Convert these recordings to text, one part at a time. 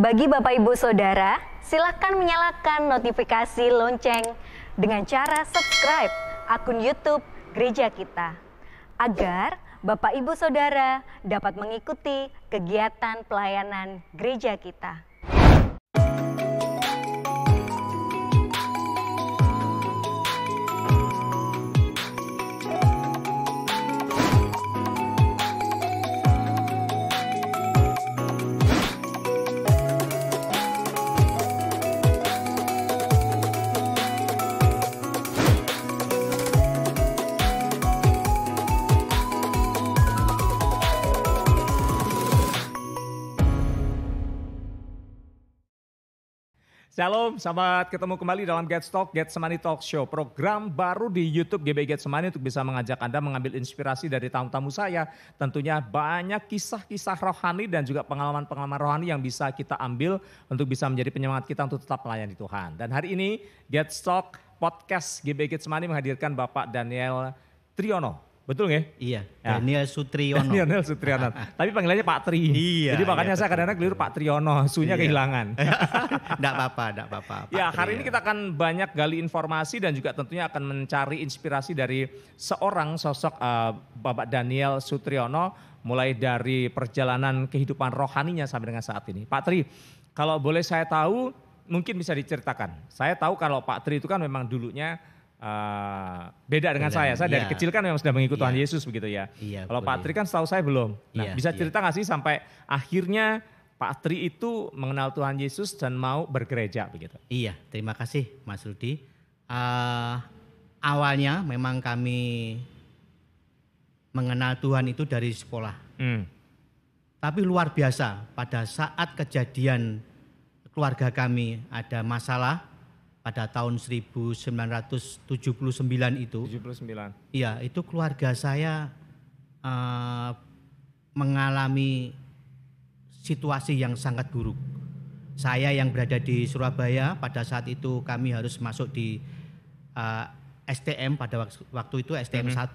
Bagi Bapak Ibu Saudara, silakan menyalakan notifikasi lonceng dengan cara subscribe akun YouTube Gereja Kita, agar Bapak Ibu Saudara dapat mengikuti kegiatan pelayanan Gereja Kita. Shalom, sahabat, ketemu kembali dalam Getsemani Talk Show, program baru di YouTube GBI Getsemani untuk bisa mengajak Anda mengambil inspirasi dari tamu-tamu saya. Tentunya banyak kisah-kisah rohani dan juga pengalaman-pengalaman rohani yang bisa kita ambil untuk bisa menjadi penyemangat kita untuk tetap melayani Tuhan. Dan hari ini Talk Podcast GBI Getsemani menghadirkan Bapak Daniel Triyono. Betul nggak? Iya, Daniel Sutriyono. Daniel Sutriyono. Tapi panggilannya Pak Tri. Iya. Jadi makanya iya, saya kadang-kadang keliru Pak Triyono, sunya kehilangan. Enggak apa-apa. Ya, hari ini kita akan banyak gali informasi dan juga tentunya akan mencari inspirasi dari seorang sosok Bapak Daniel Sutriyono, mulai dari perjalanan kehidupan rohaninya sampai dengan saat ini. Pak Tri, kalau boleh saya tahu, mungkin bisa diceritakan. Saya tahu kalau Pak Tri itu kan memang dulunya beda dengan saya dari kecil kan memang sudah mengikuti Tuhan Yesus begitu ya. Kalau Pak Tri kan setahu saya belum. Nah, bisa cerita nggak sih sampai akhirnya Pak Tri itu mengenal Tuhan Yesus dan mau bergereja begitu? Iya, terima kasih Mas Rudi. Awalnya memang kami mengenal Tuhan itu dari sekolah. Tapi luar biasa pada saat kejadian keluarga kami ada masalah. Pada tahun 1979 itu. 79. Iya, itu keluarga saya mengalami situasi yang sangat buruk. Saya yang berada di Surabaya, pada saat itu kami harus masuk di STM pada waktu itu STM 1.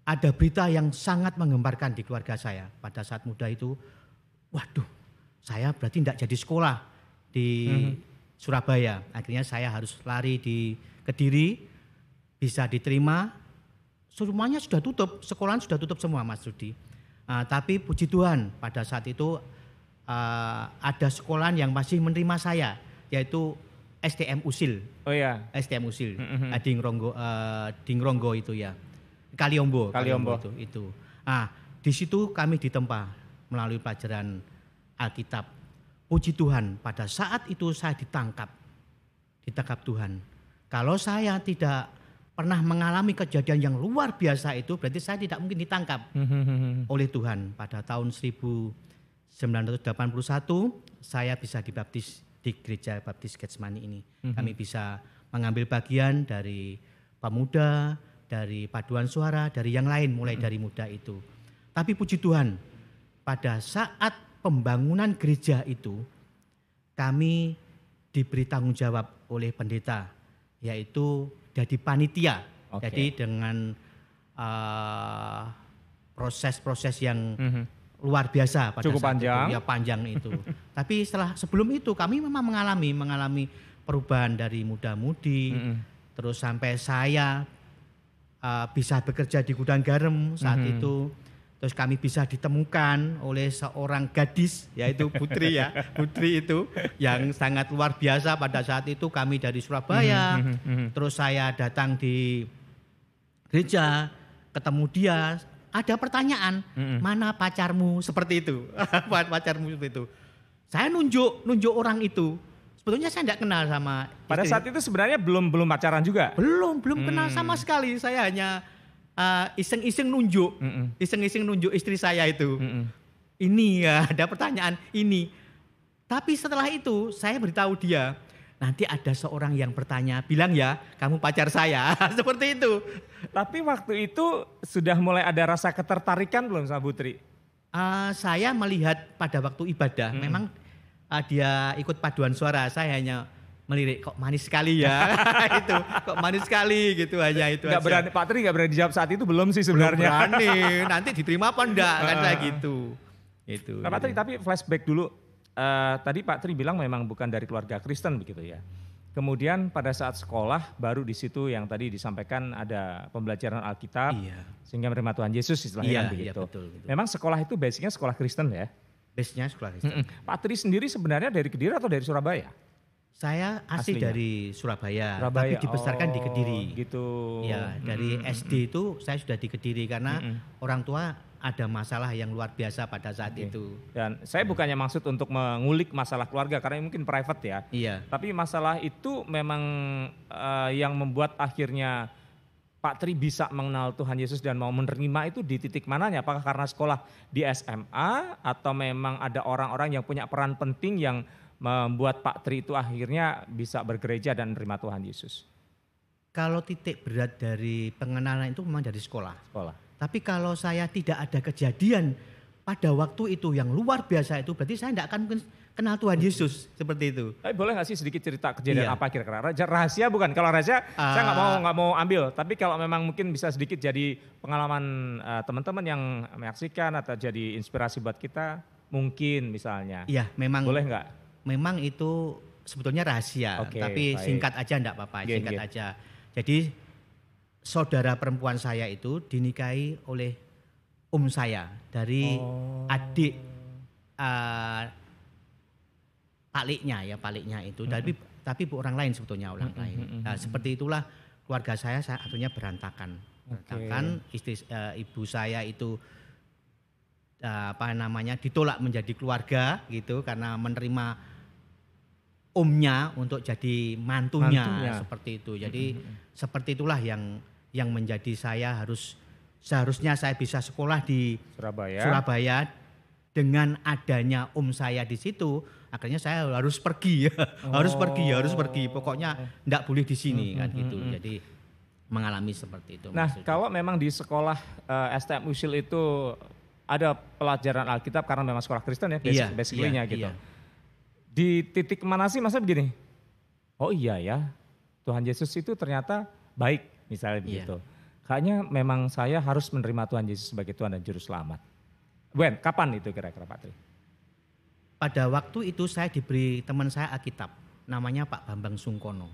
Ada berita yang sangat menggemparkan di keluarga saya. Pada saat muda itu, waduh, saya berarti tidak jadi sekolah di Surabaya. Akhirnya saya harus lari di Kediri, bisa diterima. Semuanya sudah tutup, sekolahan sudah tutup semua Mas Rudi. Tapi puji Tuhan pada saat itu ada sekolahan yang masih menerima saya, yaitu STM Usil. Oh iya. STM Usil, Dingronggo itu ya. Kaliombo itu. Di situ kami ditempa melalui pelajaran Alkitab. Puji Tuhan, pada saat itu saya ditangkap Tuhan. Kalau saya tidak pernah mengalami kejadian yang luar biasa itu, berarti saya tidak mungkin ditangkap oleh Tuhan. Pada tahun 1981, saya bisa dibaptis di Gereja Baptis Getsemani ini. Kami bisa mengambil bagian dari pemuda, dari paduan suara, dari yang lain, mulai dari muda itu. Tapi puji Tuhan, pada saat pembangunan gereja itu kami diberi tanggung jawab oleh pendeta, yaitu jadi panitia. Jadi dengan proses-proses yang luar biasa pada cukup saat panjang. Itu, ya panjang itu. Tapi sebelum itu kami memang mengalami perubahan dari muda-mudi, terus sampai saya bisa bekerja di gudang garam saat itu. Terus kami bisa ditemukan oleh seorang gadis, yaitu Putri ya. Putri itu yang sangat luar biasa pada saat itu. Kami dari Surabaya, terus saya datang di gereja, ketemu dia. Ada pertanyaan, mana pacarmu, seperti itu. Pacarmu seperti itu. Saya nunjuk orang itu. Sebetulnya saya tidak kenal sama istri. Pada saat itu sebenarnya belum pacaran juga? Belum kenal sama sekali. Saya hanya iseng-iseng nunjuk istri saya itu. Ini ya, ada pertanyaan ini. Tapi setelah itu saya beritahu dia, nanti ada seorang yang bertanya, bilang ya kamu pacar saya. Seperti itu. Tapi waktu itu sudah mulai ada rasa ketertarikan belum sama Putri? Saya melihat pada waktu ibadah, memang dia ikut paduan suara, saya hanya melirik, kok manis sekali ya. Itu kok manis sekali gitu aja itu. Nggak berani, Pak Tri nggak berani dijawab saat itu belum sih sebenarnya. Belum berani, nanti diterima apa enggak kan kayak gitu. Itu. Nah, Pak Tri, tapi flashback dulu tadi Pak Tri bilang memang bukan dari keluarga Kristen begitu ya. Kemudian pada saat sekolah baru di situ yang tadi disampaikan ada pembelajaran Alkitab Iya. sehingga menerima Tuhan Yesus istilahnya kan Iya, begitu. betul. Memang sekolah itu basicnya sekolah Kristen ya. Base-nya sekolah Kristen. Pak Tri sendiri sebenarnya dari Kediri atau dari Surabaya? Saya asli Aslinya? dari Surabaya, Surabaya. tapi dibesarkan di Kediri. Gitu. Ya, dari SD itu saya sudah di Kediri karena orang tua ada masalah yang luar biasa pada saat itu. Dan saya bukannya maksud untuk mengulik masalah keluarga karena mungkin private ya. Iya. Tapi masalah itu memang yang membuat akhirnya Pak Tri bisa mengenal Tuhan Yesus dan mau menerima itu di titik mananya? Apakah karena sekolah di SMA atau memang ada orang-orang yang punya peran penting yang membuat Pak Tri itu akhirnya bisa bergereja dan menerima Tuhan Yesus? Kalau titik berat dari pengenalan itu memang dari sekolah. Sekolah. Tapi kalau saya tidak ada kejadian pada waktu itu yang luar biasa itu, berarti saya tidak akan kenal Tuhan Yesus seperti itu. Tapi boleh nggak sih sedikit cerita kejadian Iya. apa kira-kira? Rahasia bukan? Kalau rahasia saya nggak mau ambil. Tapi kalau memang mungkin bisa sedikit jadi pengalaman teman-teman yang menyaksikan atau jadi inspirasi buat kita, mungkin misalnya. Iya, memang. Boleh nggak? Memang itu sebetulnya rahasia, Oke, tapi baik. singkat aja enggak apa-apa, Geng, singkat geng. aja. Jadi saudara perempuan saya itu dinikahi oleh saya dari adik paliknya itu, tapi orang lain sebetulnya orang lain. Nah, seperti itulah keluarga saya akhirnya berantakan. Ibu saya itu ditolak menjadi keluarga gitu karena menerima omnya untuk jadi mantunya. Seperti itu. Jadi seperti itulah yang menjadi saya seharusnya saya bisa sekolah di Surabaya dengan adanya saya di situ, akhirnya saya harus pergi harus pergi pokoknya enggak boleh di sini kan gitu. Jadi mengalami seperti itu. Nah, maksudnya. kalau memang di sekolah STM Usil itu ada pelajaran Alkitab karena memang sekolah Kristen ya, basically-nya gitu. Iya. Di titik mana sih masa begini? Oh iya ya, Tuhan Yesus itu ternyata baik misalnya begitu. Kayaknya memang saya harus menerima Tuhan Yesus sebagai Tuhan dan Juru Selamat. Kapan itu kira-kira Pak Tri? Pada waktu itu saya diberi teman saya Alkitab, namanya Pak Bambang Sungkono.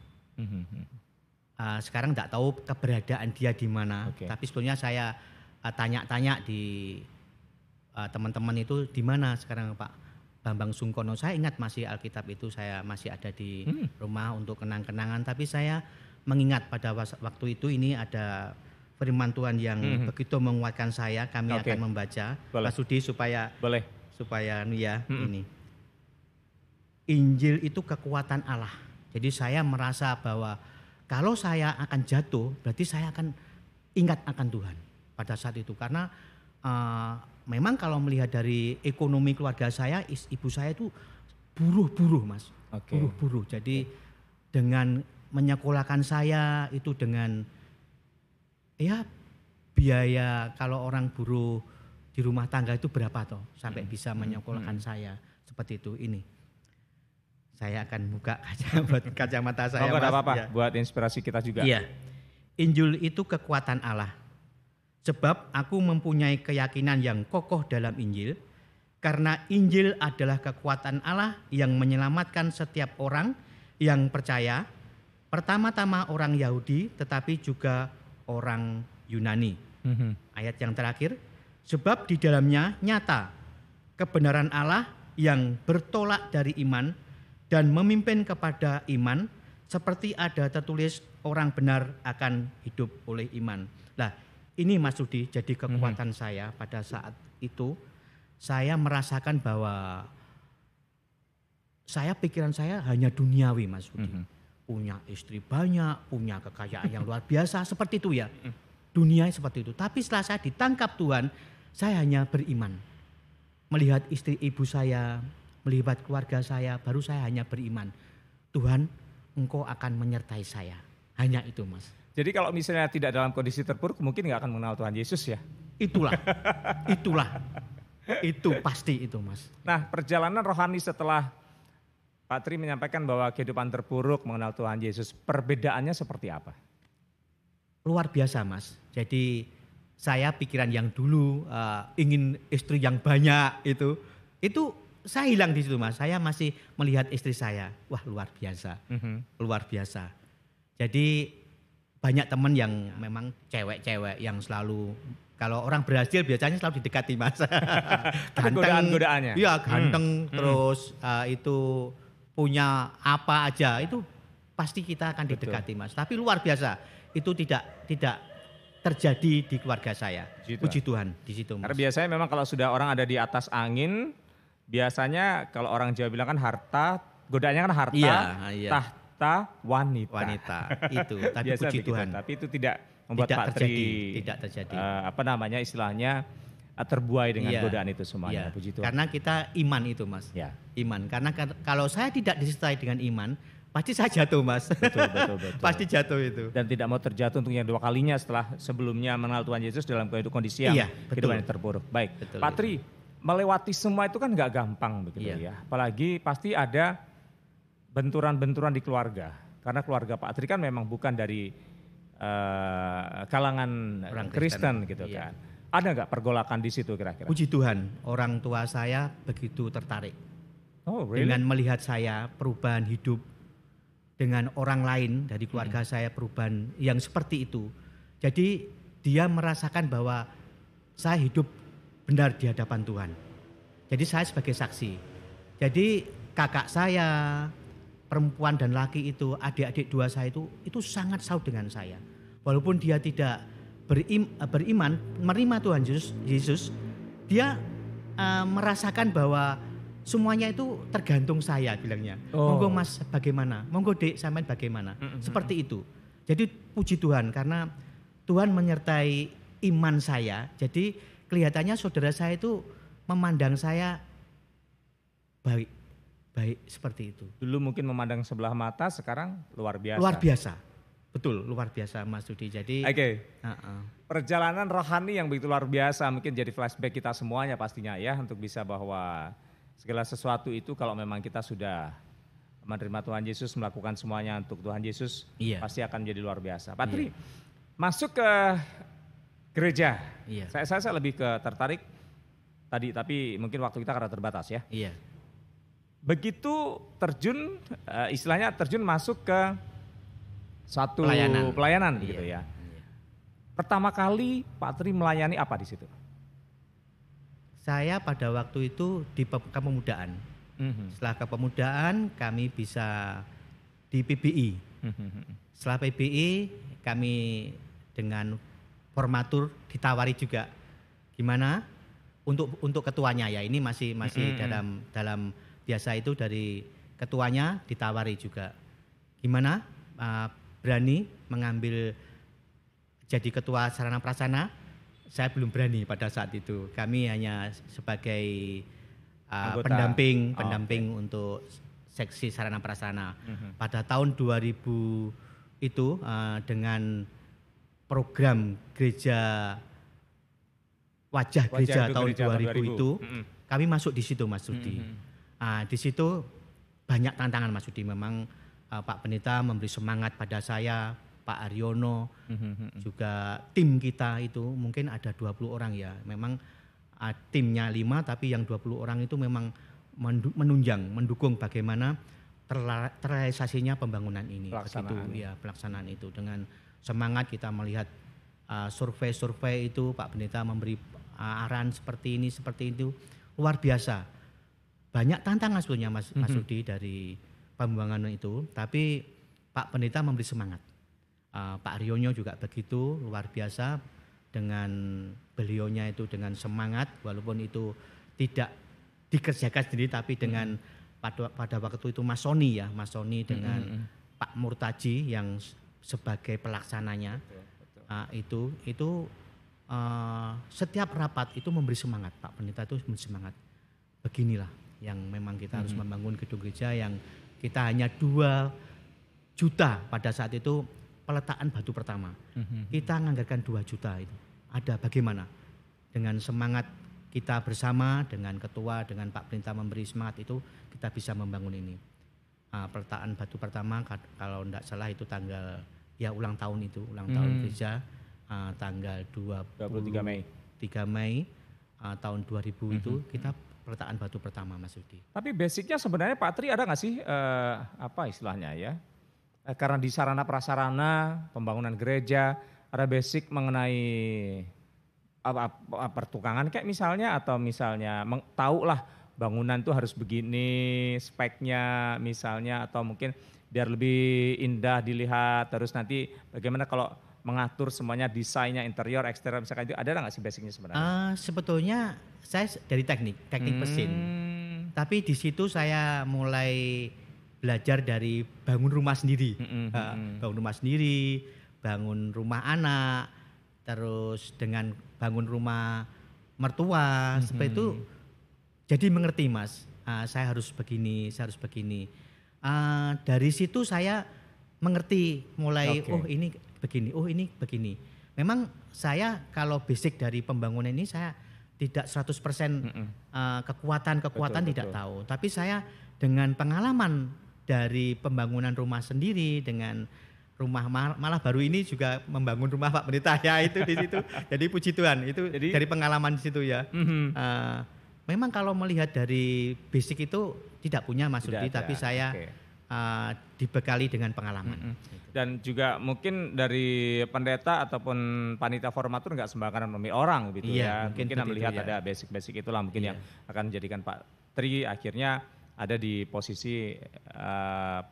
Sekarang enggak tahu keberadaan dia di mana, tapi sebetulnya saya tanya-tanya di teman-teman itu di mana sekarang Pak Bambang Sungkono. Saya ingat masih Alkitab itu saya masih ada di rumah untuk kenang-kenangan, tapi saya mengingat pada waktu itu ini ada firman Tuhan yang begitu menguatkan saya. Kami akan membaca Pak Sudi supaya ini. Injil itu kekuatan Allah. Jadi saya merasa bahwa kalau saya akan jatuh, berarti saya akan ingat akan Tuhan pada saat itu. Karena memang kalau melihat dari ekonomi keluarga saya, ibu saya itu buruh-buruh Mas. Buruh-buruh. Jadi dengan menyekolahkan saya itu dengan biaya kalau orang buruh di rumah tangga itu berapa toh sampai bisa menyekolahkan saya seperti itu. Ini saya akan buka kacamata saya. Enggak apa-apa, ya. Buat inspirasi kita juga. Iya. Injil itu kekuatan Allah. Sebab aku mempunyai keyakinan yang kokoh dalam Injil, karena Injil adalah kekuatan Allah yang menyelamatkan setiap orang yang percaya, pertama-tama orang Yahudi tetapi juga orang Yunani. Ayat yang terakhir, sebab di dalamnya nyata kebenaran Allah yang bertolak dari iman dan memimpin kepada iman, seperti ada tertulis orang benar akan hidup oleh iman. Nah, ini Mas Sudi jadi kekuatan saya pada saat itu. Saya merasakan bahwa pikiran saya hanya duniawi Mas Sudi. Punya istri banyak, punya kekayaan yang luar biasa seperti itu ya. Dunia seperti itu. Tapi setelah saya ditangkap Tuhan, saya hanya beriman. Melihat istri ibu saya, melihat keluarga saya, baru saya hanya beriman. Tuhan, Engkau akan menyertai saya. Hanya itu Mas. Jadi kalau misalnya tidak dalam kondisi terpuruk mungkin nggak akan mengenal Tuhan Yesus ya? Itulah. Itu pasti itu Mas. Nah, perjalanan rohani setelah Pak Tri menyampaikan bahwa kehidupan terpuruk mengenal Tuhan Yesus, perbedaannya seperti apa? Luar biasa Mas. Jadi saya pikiran yang dulu ingin istri yang banyak itu saya hilang di situ Mas. Saya masih melihat istri saya. Wah, luar biasa. Luar biasa. Jadi banyak teman yang memang cewek-cewek yang selalu, kalau orang berhasil biasanya selalu didekati Mas. Ada godaan-godaannya. Iya, ganteng terus itu punya apa aja itu pasti kita akan didekati Mas. Tapi luar biasa. Itu tidak terjadi di keluarga saya. Puji Tuhan di situ Mas. Karena biasanya memang kalau sudah orang ada di atas angin, biasanya kalau orang Jawa bilang kan harta, godaannya kan harta, iya. tahta, wanita. Wanita itu. Tapi biasa puji begitu, Tuhan. tapi itu tidak membuat Tidak Pak terjadi, Tri tidak terjadi. istilahnya terbuai dengan Iya, godaan itu semuanya. iya. Puji Tuhan. Karena kita iman itu Mas. Ya. Iman. Karena kalau saya tidak disertai dengan iman, pasti saya jatuh Mas. Betul. Pasti jatuh itu. Dan tidak mau terjatuh untuk yang 2 kalinya setelah sebelumnya mengenal Tuhan Yesus dalam kondisi yang kehidupan yang terpuruk. Baik, betul, Pak Tri, melewati semua itu kan nggak gampang begitu ya. Apalagi pasti ada benturan-benturan di keluarga. Karena keluarga Pak Tri kan memang bukan dari kalangan orang Kristen gitu kan. Ada nggak pergolakan di situ kira-kira? Puji Tuhan, orang tua saya begitu tertarik dengan melihat saya perubahan hidup dengan orang lain dari keluarga saya, perubahan yang seperti itu. Jadi dia merasakan bahwa saya hidup benar di hadapan Tuhan. Jadi saya sebagai saksi. Jadi kakak saya, perempuan dan laki itu, adik-adik 2 saya itu sangat saud dengan saya. Walaupun dia tidak beriman, menerima Tuhan Yesus, dia merasakan bahwa semuanya itu tergantung saya bilangnya. Monggo Mas bagaimana? Monggo Dek sampean bagaimana? Seperti itu. Jadi puji Tuhan karena Tuhan menyertai iman saya. Jadi kelihatannya saudara saya itu memandang saya baik seperti itu. Dulu mungkin memandang sebelah mata, sekarang luar biasa. Luar biasa. Betul, luar biasa Mas Rudi. Jadi perjalanan rohani yang begitu luar biasa, mungkin jadi flashback kita semuanya pastinya ya, untuk bisa bahwa segala sesuatu itu kalau memang kita sudah menerima Tuhan Yesus, melakukan semuanya untuk Tuhan Yesus, pasti akan menjadi luar biasa. Pak Tri, masuk ke gereja. Saya lebih tertarik tadi, tapi mungkin waktu kita karena terbatas ya. Begitu terjun, istilahnya terjun masuk ke satu pelayanan gitu ya. Pertama kali Pak Tri melayani apa di situ? Saya pada waktu itu di kepemudaan. Setelah kepemudaan kami bisa di PBI. Setelah PBI kami dengan formatur ditawari juga. Gimana untuk ketuanya ya, ini masih dalam biasa itu dari ketuanya ditawari juga. Gimana berani mengambil jadi ketua sarana prasarana? Saya belum berani pada saat itu. Kami hanya sebagai pendamping untuk seksi sarana prasarana. Pada tahun 2000 itu dengan program gereja wajah gereja tahun 2000 itu kami masuk di situ Mas Rudi. Di situ banyak tantangan Mas Rudi. Memang Pak Pendeta memberi semangat pada saya, Pak Aryono, juga tim kita itu mungkin ada 20 orang ya. Memang timnya 5 tapi yang 20 orang itu memang mendukung bagaimana terrealisasinya pembangunan ini. Pelaksanaan itu dengan semangat kita melihat survei-survei itu Pak Pendeta memberi arahan seperti ini, seperti itu. Luar biasa. Banyak tantangan sebetulnya Mas Rudi dari pembangunan itu, tapi Pak Pendeta memberi semangat. Pak Rionyo juga begitu, luar biasa dengan beliaunya itu dengan semangat, walaupun itu tidak dikerjakan sendiri, tapi dengan pada waktu itu Mas Soni dengan Pak Murtaji yang sebagai pelaksananya. Itu setiap rapat itu memberi semangat, Pak Pendeta itu memberi semangat. Beginilah yang memang kita harus membangun gedung gereja yang kita hanya 2 juta pada saat itu. Peletakan batu pertama, kita menganggarkan 2 juta itu. Ada bagaimana? Dengan semangat kita bersama, dengan ketua, dengan Pak Pendeta memberi semangat itu, kita bisa membangun ini. Peletakan batu pertama, kalau tidak salah itu tanggal, ya ulang tahun itu, ulang tahun gereja, tanggal 23 Mei tahun 2000 itu, kita peletakan batu pertama Mas Yudi. Tapi basicnya sebenarnya Pak Tri ada nggak sih apa istilahnya ya? Karena di sarana prasarana pembangunan gereja ada basic mengenai pertukangan kayak misalnya, atau misalnya tahu lah bangunan tuh harus begini speknya misalnya, atau mungkin biar lebih indah dilihat, terus nanti bagaimana kalau mengatur semuanya desainnya interior eksterior misalkan, itu ada nggak sih basicnya sebenarnya? Sebetulnya saya dari teknik mesin. Tapi di situ saya mulai belajar dari bangun rumah sendiri, bangun rumah sendiri, bangun rumah anak, terus dengan bangun rumah mertua, seperti itu. Jadi mengerti Mas, saya harus begini, saya harus begini. Dari situ saya mengerti mulai, oh ini begini, oh ini begini. Memang saya kalau basic dari pembangunan ini saya tidak 100% kekuatan tidak tahu. Tapi saya dengan pengalaman dari pembangunan rumah sendiri, dengan rumah malah baru ini juga membangun rumah Pak Pendeta ya, itu di situ. Jadi puji Tuhan itu dari pengalaman di situ ya. Memang kalau melihat dari basic itu tidak punya Mas Rudi, tapi saya dibekali dengan pengalaman. Dan juga mungkin dari pendeta ataupun panitia formatur nggak sembarangan memilih orang gitu ya. Mungkin melihat ada basic-basic itulah mungkin yang akan menjadikan Pak Tri akhirnya ada di posisi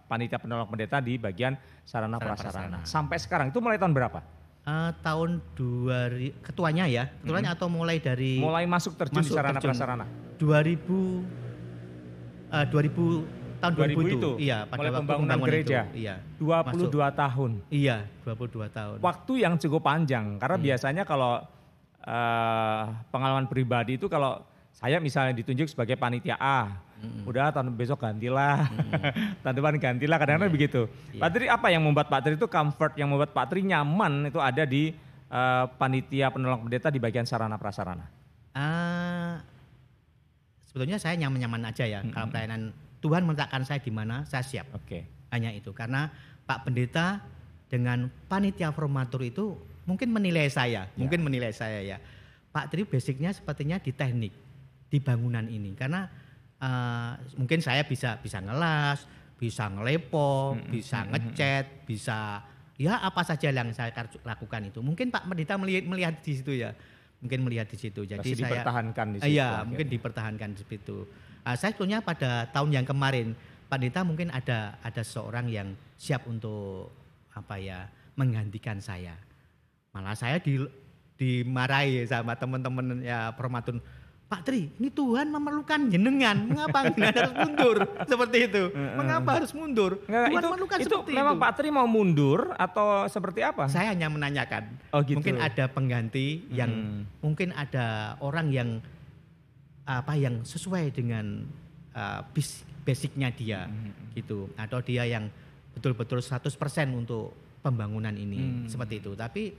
panitia penolong pendeta di bagian sarana prasarana. Sampai sekarang itu mulai tahun berapa? Tahun 2000 ketuanya atau mulai dari masuk terjun di sarana prasarana 2000 tahun 2000 itu. Iya, pada mulai waktu pembangunan gereja. Itu. Iya. 22 tahun. Iya, 22 tahun. Waktu yang cukup panjang karena biasanya kalau pengalaman pribadi itu, kalau saya misalnya ditunjuk sebagai panitia A, udah tahun besok gantilah, tahun depan gantilah, kadang-kadang begitu. Pak Tri, apa yang membuat Pak Tri itu comfort, yang membuat Pak Tri nyaman itu ada di panitia penolong pendeta di bagian sarana prasarana? Sebetulnya saya nyaman-nyaman aja ya. Kalau pelayanan Tuhan meletakkan saya di mana, saya siap. Hanya itu, karena Pak Pendeta dengan panitia formatur itu mungkin menilai saya, ya. Pak Tri basicnya sepertinya di teknik, di bangunan ini, karena mungkin saya bisa ngelas, bisa ngelepo, bisa ngecat, bisa ya apa saja yang saya lakukan itu. Mungkin Pak Pendeta melihat di situ ya, Jadi masih saya dipertahankan di situ. Iya, mungkin dipertahankan seperti itu. Saya sebetulnya pada tahun yang kemarin, Pak Pendeta mungkin ada seorang yang siap untuk menggantikan saya. Malah saya dimarahi sama teman-teman ya formatur. Pak Tri, ini Tuhan memerlukan jenengan, mengapa jenengan harus mundur seperti itu? Mengapa harus mundur? Tuhan memerlukan seperti itu. Memang Pak Tri mau mundur atau seperti apa? Saya hanya menanyakan. Gitu. Mungkin ada pengganti yang mungkin ada orang yang yang sesuai dengan basicnya dia gitu, atau dia yang betul-betul 100% untuk pembangunan ini seperti itu. Tapi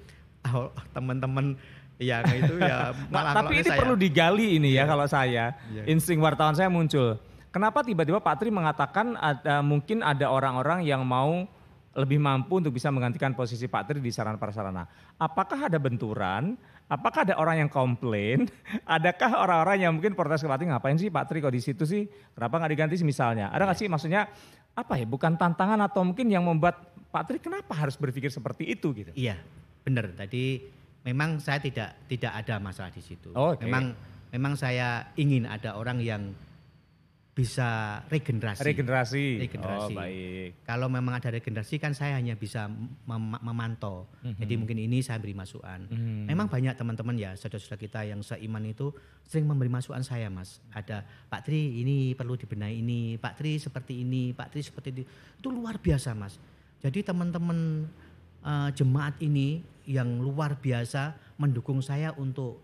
teman-teman ya itu ya malah tapi ini perlu digali ini ya kalau saya. Insting wartawan saya muncul. Kenapa tiba-tiba Pak Tri mengatakan mungkin ada orang-orang yang mau lebih mampu untuk bisa menggantikan posisi Pak Tri di sarana prasarana? Apakah ada benturan? Apakah ada orang yang komplain? Adakah orang-orang yang mungkin protes ke Pak Tri, ngapain sih Pak Tri kok di situ sih? Kenapa nggak diganti sih misalnya? Ada nggak sih maksudnya bukan tantangan atau mungkin yang membuat Pak Tri kenapa harus berpikir seperti itu gitu? Iya, benar. Tadi memang saya tidak ada masalah di situ. Memang saya ingin ada orang yang bisa regenerasi. Oh, baik. Kalau memang ada regenerasi kan saya hanya bisa memantau. Jadi mungkin ini saya beri masukan. Memang banyak teman-teman ya, saudara-saudara kita yang seiman itu sering memberi masukan saya, Mas. Ada Pak Tri ini perlu dibenahi ini, Pak Tri seperti ini, Pak Tri seperti itu. Itu luar biasa, Mas. Jadi teman-teman jemaat ini yang luar biasa mendukung saya untuk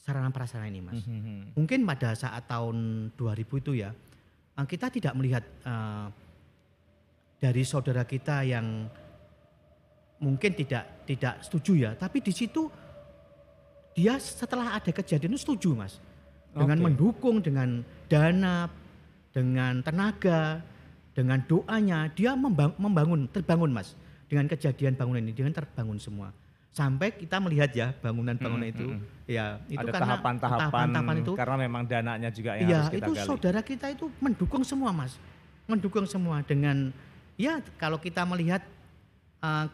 sarana prasarana ini, Mas. Mungkin pada saat tahun 2000 itu ya, kita tidak melihat dari saudara kita yang mungkin tidak setuju ya, tapi di situ dia setelah ada kejadian itu setuju, Mas. Dengan mendukung, dengan dana, dengan tenaga, dengan doanya, dia terbangun, Mas. Dengan kejadian bangunan ini, dengan terbangun semua. Sampai kita melihat ya bangunan-bangunan itu, ya itu Ada karena tahapan-tahapan itu, karena memang dananya juga yang ya harus kita itu gali. saudara kita itu mendukung semua Mas, mendukung semua dengan ya kalau kita melihat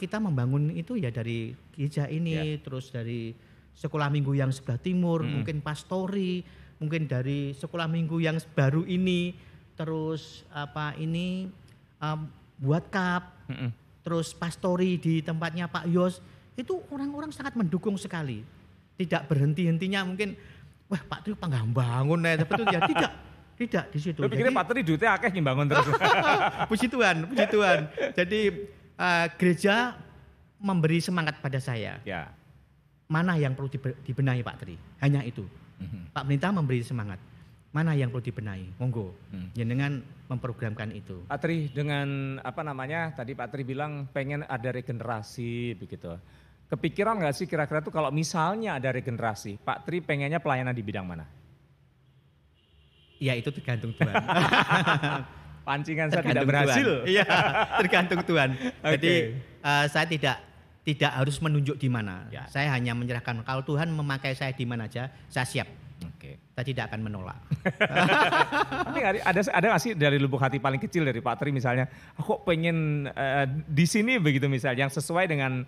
kita membangun itu ya dari gereja ini, terus dari sekolah minggu yang sebelah timur, mungkin pastori, mungkin dari sekolah minggu yang baru ini, terus buat cup, terus pastori di tempatnya Pak Yos. Itu orang-orang sangat mendukung sekali. Tidak berhenti-hentinya mungkin, wah Pak Tri panggah bangun ya, tapi itu ya tidak di situ. Lu pikirnya Pak Tri duitnya akeh nyimbangun terus. Puji Tuhan. Jadi gereja memberi semangat pada saya. Ya. Mana yang perlu dibenahi Pak Tri? Hanya itu. Pak Pendeta memberi semangat. Mana yang perlu dibenahi? Monggo. Jenengan memprogramkan itu. Pak Tri dengan tadi Pak Tri bilang pengen ada regenerasi begitu. Kepikiran nggak sih kira-kira tuh kalau misalnya ada regenerasi, Pak Tri pengennya pelayanan di bidang mana? Ya itu tergantung Tuhan. Pancingan saya tidak berhasil. Iya, tergantung Tuhan. Jadi saya tidak harus menunjuk di mana. Ya. Saya hanya menyerahkan kalau Tuhan memakai saya di mana aja, saya siap. Oke. Saya tidak akan menolak. Tapi ada nggak sih dari lubuk hati paling kecil dari Pak Tri misalnya, aku pengen di sini begitu misalnya, yang sesuai dengan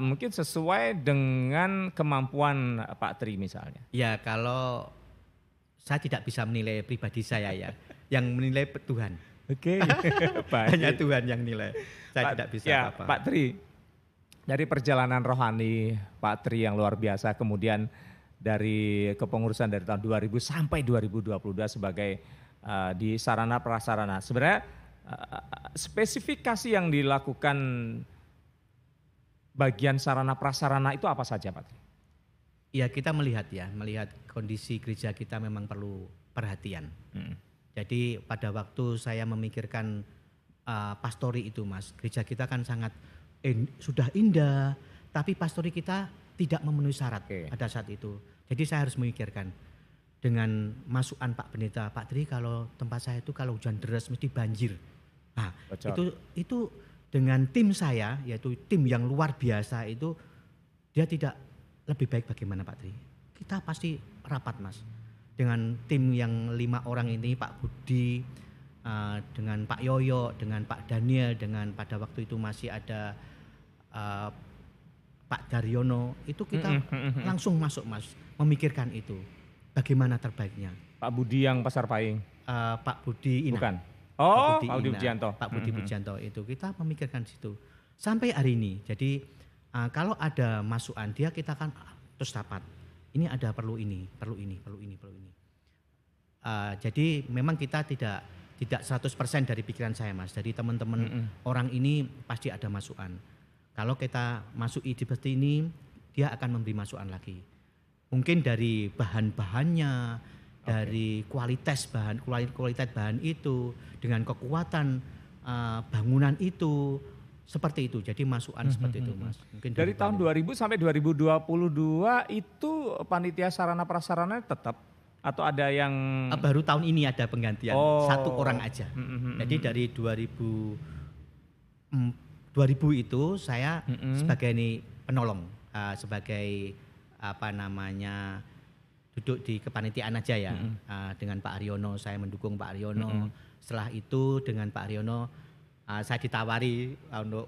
mungkin sesuai dengan kemampuan Pak Tri misalnya. Ya kalau saya tidak bisa menilai pribadi saya ya, yang menilai Tuhan. Oke. Hanya Tuhan yang nilai. Saya tidak bisa apa-apa. Pak Tri, dari perjalanan rohani Pak Tri yang luar biasa, kemudian dari kepengurusan dari tahun 2000 sampai 2022 sebagai di sarana prasarana. Sebenarnya spesifikasi yang dilakukan bagian sarana prasarana itu apa saja Pak Tri? Ya kita melihat kondisi gereja kita memang perlu perhatian. Jadi pada waktu saya memikirkan pastori itu Mas, gereja kita kan sangat sudah indah, tapi pastori kita tidak memenuhi syarat pada saat itu. Jadi saya harus memikirkan dengan masukan Pak Pendeta, Pak Tri kalau tempat saya itu kalau hujan deras mesti banjir. Nah itu dengan tim saya, yaitu tim yang luar biasa itu, dia tidak lebih baik bagaimana Pak Tri? Kita pasti rapat Mas. Dengan tim yang 5 orang ini, Pak Budi, dengan Pak Yoyo, dengan Pak Daniel, dengan pada waktu itu masih ada Pak Daryono, itu kita langsung masuk Mas, memikirkan itu. Bagaimana terbaiknya. Pak Budi yang Pasar Pahing? Pak Budi Ina. Bukan? Oh, Pak Budi Pujianto. Pak Budi Pujianto itu kita memikirkan situ. Sampai hari ini, jadi kalau ada masukan dia kita kan terus rapat. Ini ada perlu ini. Jadi memang kita tidak 100% dari pikiran saya Mas. Dari teman-teman orang ini pasti ada masukan. Kalau kita masuki seperti ini, dia akan memberi masukan lagi. Mungkin dari bahan-bahannya, dari kualitas bahan itu, dengan kekuatan bangunan itu, seperti itu. Jadi masukan seperti itu Mas. Mungkin dari tahun 2000 sampai 2022 itu panitia sarana prasarana tetap atau ada yang baru tahun ini ada penggantian 1 orang aja. Jadi dari 2000 itu saya sebagai penolong, sebagai duduk di kepanitiaan aja ya. Dengan Pak Aryono, saya mendukung Pak Aryono. Setelah itu dengan Pak Aryono saya ditawari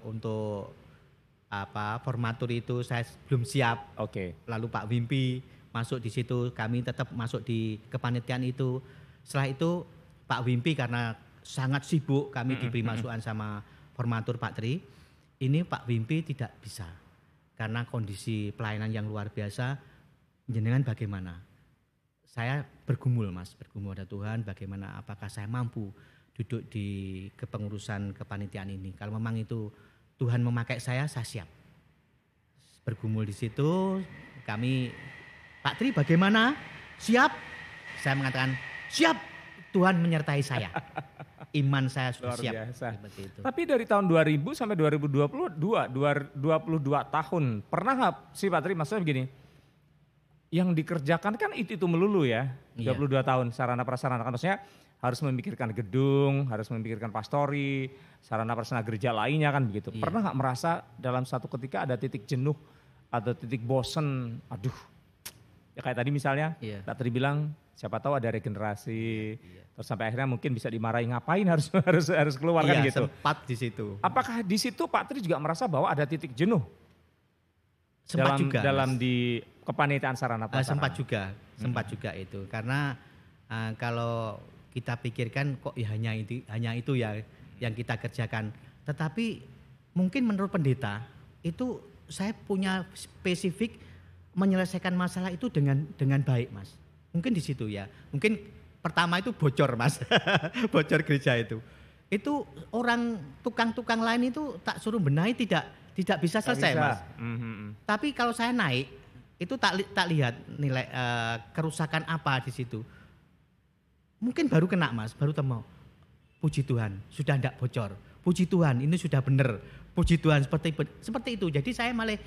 untuk formatur itu saya belum siap. Lalu Pak Wimpi masuk di situ, kami tetap masuk di kepanitiaan itu. Setelah itu Pak Wimpi karena sangat sibuk, kami diberi masukan sama formatur Pak Tri. Ini Pak Wimpi tidak bisa karena kondisi pelayanan yang luar biasa. Jenengan bagaimana? Saya bergumul Mas, ada Tuhan bagaimana, apakah saya mampu duduk di kepengurusan kepanitiaan ini. Kalau memang itu Tuhan memakai saya siap. Bergumul di situ, kami, Pak Tri bagaimana? Siap? Saya mengatakan siap, Tuhan menyertai saya. Iman saya sudah luar siap. Biasa. Itu. Tapi dari tahun 2000 sampai 2022, 22 tahun, pernah nggak sih Pak Tri, maksudnya begini, yang dikerjakan kan itu melulu ya, 22 tahun sarana prasarana, kan maksudnya harus memikirkan gedung, harus memikirkan pastori, sarana prasarana gereja lainnya kan begitu. Pernah nggak merasa dalam satu ketika ada titik jenuh atau titik bosen, aduh. Ya kayak tadi misalnya, Pak Tri bilang siapa tahu ada regenerasi, terus sampai akhirnya mungkin bisa dimarahi ngapain harus keluar kan gitu. Sempat di situ. Apakah di situ Pak Tri juga merasa bahwa ada titik jenuh? Sempat juga. Dalam di kepanitaan sarana prasarana. Sempat juga itu. Karena kalau kita pikirkan kok ya hanya itu ya yang kita kerjakan. Tetapi mungkin menurut pendeta itu saya punya spesifik menyelesaikan masalah itu dengan baik, Mas. Mungkin di situ ya. Mungkin pertama itu bocor, Mas. Bocor gereja itu. Itu orang tukang-tukang lain itu tak suruh benahi tidak bisa selesai, Mas. Tapi kalau saya naik itu tak lihat nilai kerusakan apa di situ. Mungkin baru kena, Mas, baru temu. Puji Tuhan, sudah enggak bocor. Puji Tuhan, ini sudah benar. Puji Tuhan seperti itu. Jadi saya malah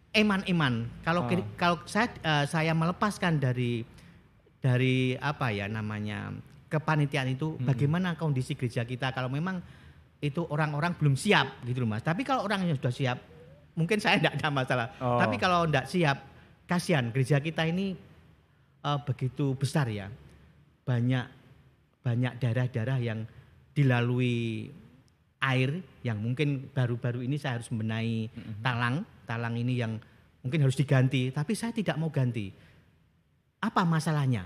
eman-eman. Kalau saya melepaskan dari apa ya namanya kepanitiaan itu, bagaimana kondisi gereja kita kalau memang itu orang-orang belum siap gitu loh, Mas. Tapi kalau orangnya sudah siap, mungkin saya enggak ada masalah. Tapi kalau enggak siap, kasihan gereja kita ini begitu besar ya. Banyak daerah-daerah yang dilalui air yang mungkin baru-baru ini saya harus membenahi talang ini yang mungkin harus diganti, tapi saya tidak mau ganti. Apa masalahnya?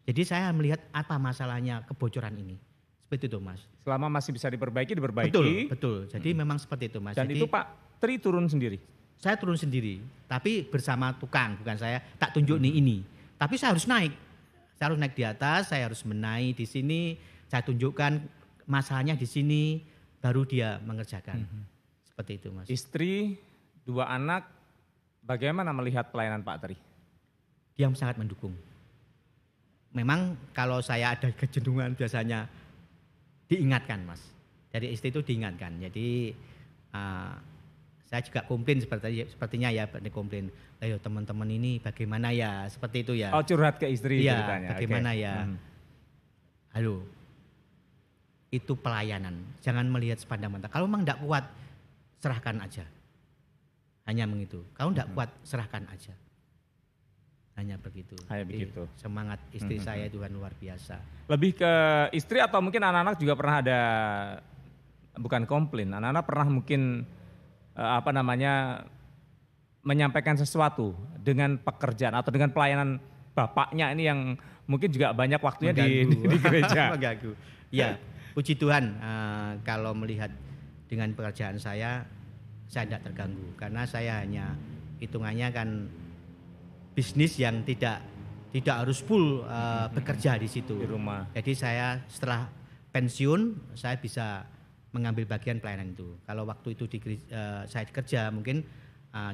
Jadi saya melihat apa masalahnya kebocoran ini. Seperti itu, Mas. Selama masih bisa diperbaiki. Betul. Jadi memang seperti itu, Mas. Dan jadi, itu Pak Tri turun sendiri? Saya turun sendiri, tapi bersama tukang, bukan saya tak tunjuk nih ini. Tapi saya harus naik. Saya harus naik di atas, saya harus menaik di sini, saya tunjukkan masalahnya di sini, baru dia mengerjakan. Seperti itu, Mas. Istri, 2 anak, bagaimana melihat pelayanan Pak Tri? Dia sangat mendukung. Memang kalau saya ada kejenuhan biasanya diingatkan, Mas. Dari istri itu diingatkan. Jadi saya juga komplain sepertinya ya, komplain. Ayo teman-teman ini bagaimana ya, seperti itu ya. Oh, curhat ke istri ya, ceritanya. Bagaimana ya. Halo, itu pelayanan. Jangan melihat sepandang mata. Kalau memang tidak kuat, serahkan aja. Hanya begitu. Kalau tidak kuat, serahkan aja. Hanya begitu. Begitu. Semangat istri saya Tuhan luar biasa. Lebih ke istri atau mungkin anak-anak juga pernah ada, bukan komplain, anak-anak pernah mungkin menyampaikan sesuatu dengan pekerjaan atau dengan pelayanan bapaknya ini yang mungkin juga banyak waktunya di gereja. Mengganggu. Ya, puji Tuhan kalau melihat dengan pekerjaan saya tidak terganggu. Karena saya hanya hitungannya kan bisnis yang tidak harus full bekerja di situ. Di rumah. Jadi saya setelah pensiun saya bisa mengambil bagian pelayanan itu. Kalau waktu itu saya kerja mungkin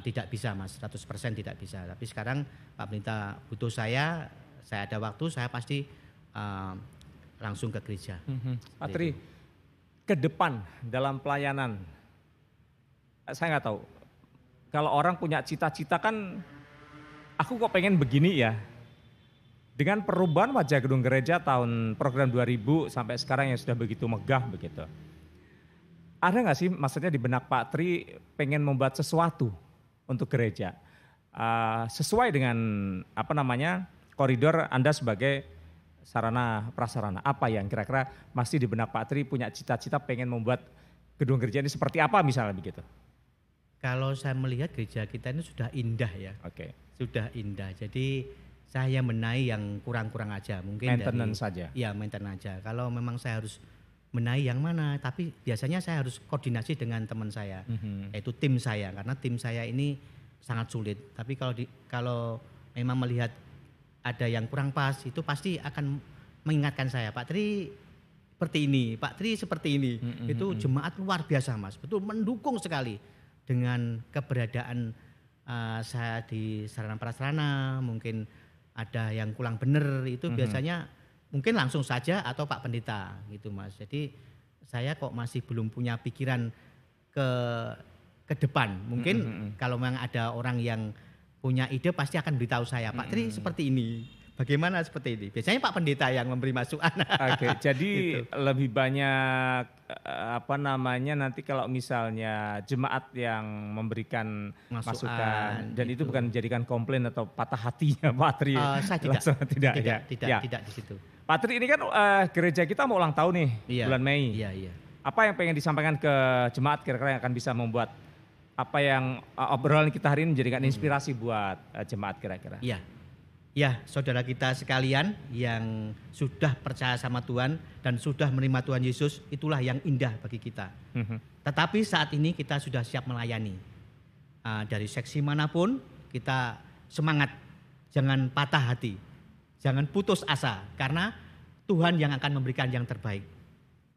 tidak bisa, Mas, 100% tidak bisa. Tapi sekarang Pak Pendeta butuh saya ada waktu, saya pasti langsung ke gereja. Pak Tri, ke depan dalam pelayanan, saya nggak tahu. Kalau orang punya cita-cita kan, aku kok pengen begini ya. Dengan perubahan wajah gedung gereja tahun program 2000 sampai sekarang yang sudah begitu megah begitu. Ada nggak sih maksudnya di benak Pak Tri pengen membuat sesuatu untuk gereja sesuai dengan koridor Anda sebagai sarana prasarana, apa yang kira-kira masih di benak Pak Tri punya cita-cita pengen membuat gedung gereja ini seperti apa misalnya begitu? Kalau saya melihat gereja kita ini sudah indah ya. Sudah indah, jadi saya menaik yang kurang-kurang aja mungkin maintenance saja. Ya maintenance aja. Kalau memang saya harus menaik yang mana, tapi biasanya saya harus koordinasi dengan teman saya, yaitu tim saya, karena tim saya ini sangat sulit. Tapi kalau memang melihat ada yang kurang pas, itu pasti akan mengingatkan saya, Pak Tri seperti ini, Pak Tri seperti ini. Itu jemaat luar biasa, Mas, betul mendukung sekali dengan keberadaan saya di sarana prasarana. Mungkin ada yang kurang benar, itu biasanya mungkin langsung saja atau Pak Pendeta gitu, Mas. Jadi saya kok masih belum punya pikiran ke depan. Mungkin kalau memang ada orang yang punya ide pasti akan beritahu saya, Pak Tri seperti ini. Bagaimana seperti ini? Biasanya Pak Pendeta yang memberi masukan. Jadi gitu. Lebih banyak apa namanya nanti kalau misalnya jemaat yang memberikan masukan dan itu bukan menjadikan komplain atau patah hatinya Pak Tri. Saya tidak di situ. Pak Tri, ini kan gereja kita mau ulang tahun nih bulan Mei. Iya. Apa yang pengen disampaikan ke jemaat kira-kira yang akan bisa membuat apa yang obrolan kita hari ini menjadikan inspirasi buat jemaat kira-kira? Iya. Ya, saudara kita sekalian yang sudah percaya sama Tuhan dan sudah menerima Tuhan Yesus, itulah yang indah bagi kita. Tetapi saat ini kita sudah siap melayani. Dari seksi manapun kita semangat, jangan patah hati, jangan putus asa, karena Tuhan yang akan memberikan yang terbaik.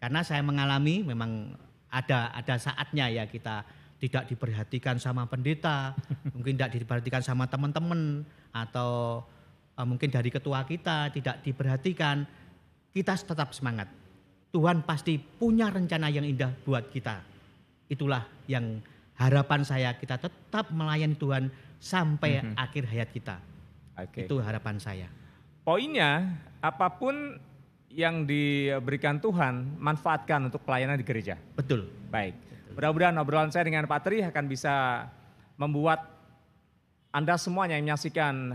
Karena saya mengalami memang ada saatnya ya kita tidak diperhatikan sama pendeta, mungkin tidak diperhatikan sama teman-teman, atau mungkin dari ketua kita tidak diperhatikan. Kita tetap semangat. Tuhan pasti punya rencana yang indah buat kita. Itulah yang harapan saya, kita tetap melayani Tuhan sampai akhir hayat kita. Itu harapan saya. Poinnya, apapun yang diberikan Tuhan, manfaatkan untuk pelayanan di gereja. Betul. Baik. Mudah-mudahan obrolan saya dengan Pak Tri akan bisa membuat Anda semuanya yang menyaksikan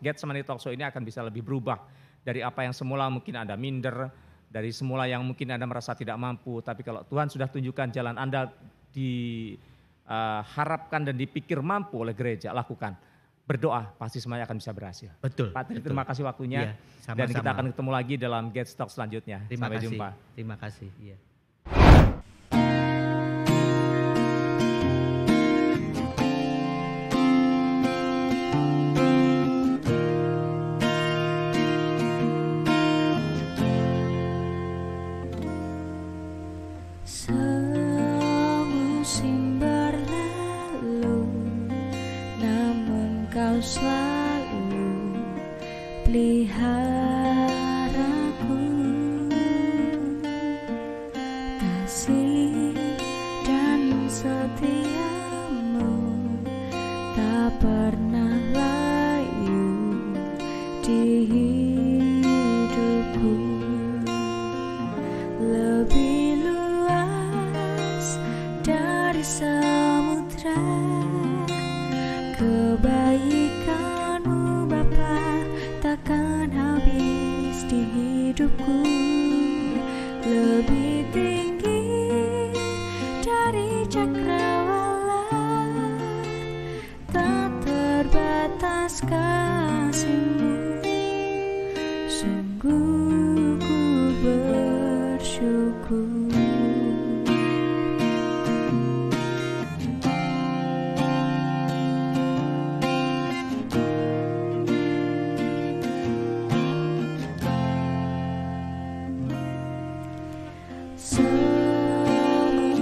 Getsemani Talk Show ini akan bisa lebih berubah dari apa yang semula mungkin Anda minder, dari semula yang mungkin Anda merasa tidak mampu, tapi kalau Tuhan sudah tunjukkan jalan Anda diharapkan dan dipikir mampu oleh gereja, lakukan. Berdoa, pasti semuanya akan bisa berhasil. Betul. Pak Tri, terima kasih waktunya. Iya, dan kita akan ketemu lagi dalam Get Talk selanjutnya. Sampai jumpa. Terima kasih. Iya. Selalu peliharaku, kasih dan setiamu tak pernah layu di hidupku. Lebih luas dari samudra kebaikanmu Bapa takkan habis di hidupku. Lebih tinggi dari cakrawala, tak terbatas kasih-Mu. Sungguh ku bersyukur.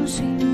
Semusim